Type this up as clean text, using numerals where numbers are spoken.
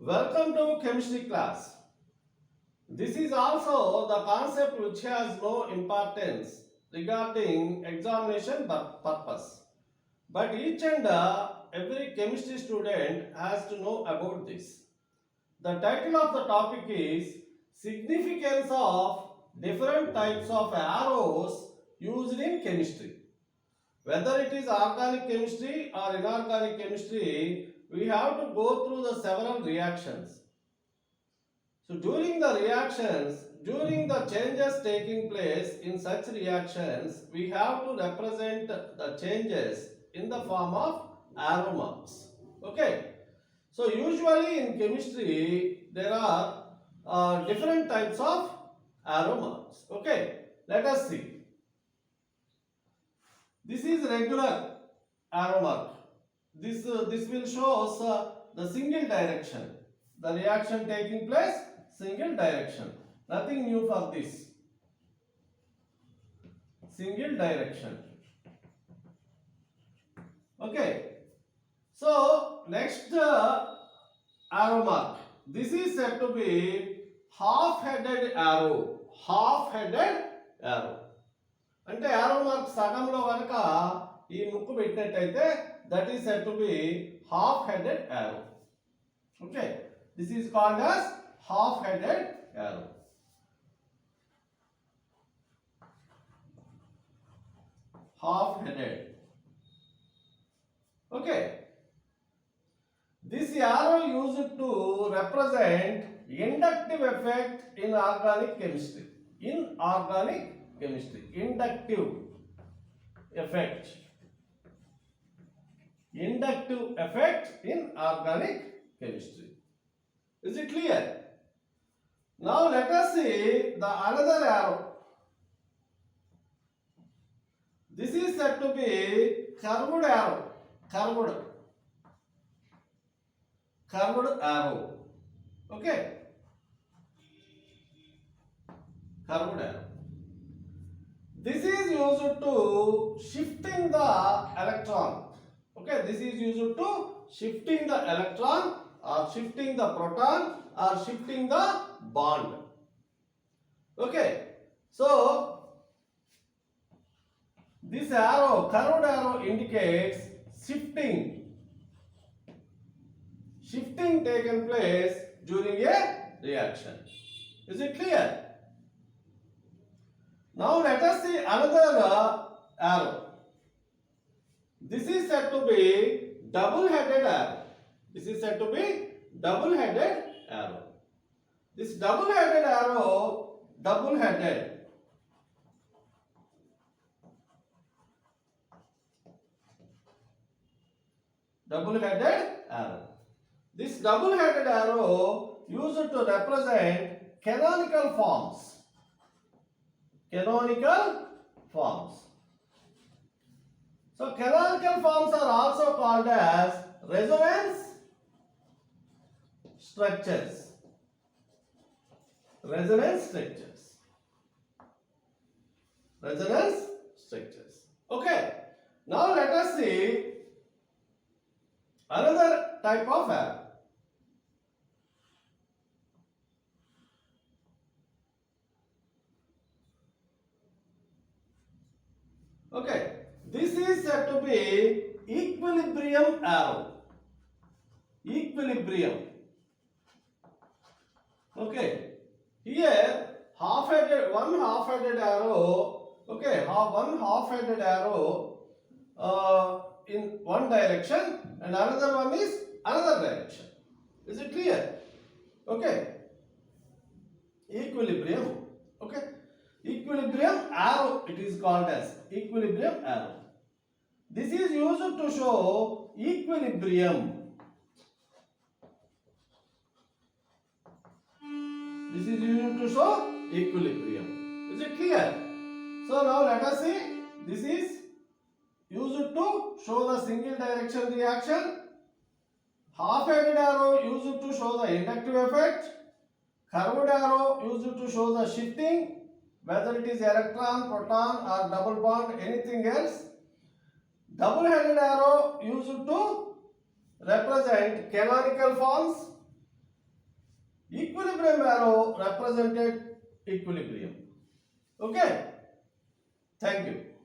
Welcome to chemistry class. This is also the concept which has no importance regarding examination purpose. But each and every chemistry student has to know about this. The title of the topic is Significance of Different Types of Arrows Used in Chemistry. Whether it is organic chemistry or inorganic chemistry, we have to go through the several reactions. So during the reactions, during the changes taking place in such reactions, we have to represent the changes in the form of arrow marks. Okay. So usually in chemistry, there are different types of arrow marks. Okay. Let us see. This is regular arrow mark. This will show us the single direction. The reaction taking place, single direction. Nothing new for this. Single direction. Okay. So next arrow mark. This is said to be half-headed arrow. Half-headed arrow. అంటే arrow mark సగంలో కనుక ఈ ముక్కు పెట్టినట్టయితే that is said to be half-headed arrow. Okay. This is called as half-headed arrow. Half-headed. Okay. This arrow used to represent inductive effect in organic chemistry. In organic chemistry, inductive effect. Inductive effect in organic chemistry. Is it clear? Now let us see the another arrow. This is said to be curved arrow. Curved arrow. Okay. Curved arrow. This is used to shifting the electron. Okay, this is used to shifting the electron or shifting the proton or shifting the bond. Okay, so this arrow, curved arrow indicates shifting taken place during a reaction. Is it clear? Now let us see another arrow. This is said to be double-headed arrow. This is said to be double-headed arrow. This double-headed arrow, double-headed arrow. This double-headed arrow used to represent canonical forms. Canonical forms. So canonical forms are also called as resonance structures. Resonance structures. Resonance structures. Okay. Now let us see another type of arrow. Okay. This is said to be equilibrium arrow. Equilibrium. Okay. Here one half-headed arrow. Okay, one half-headed arrow in one direction and another one is another direction. Is it clear? Okay. Equilibrium. Okay. Equilibrium arrow it is called as equilibrium arrow. This is used to show equilibrium. This is used to show equilibrium. Is it clear? So now let us see. This is used to show the single direction reaction. Half-headed arrow used to show the inductive effect. Curved arrow used to show the shifting. Whether it is electron, proton or double bond, anything else. Double-headed arrow used to represent canonical forms. Equilibrium arrow represented equilibrium. Okay. Thank you.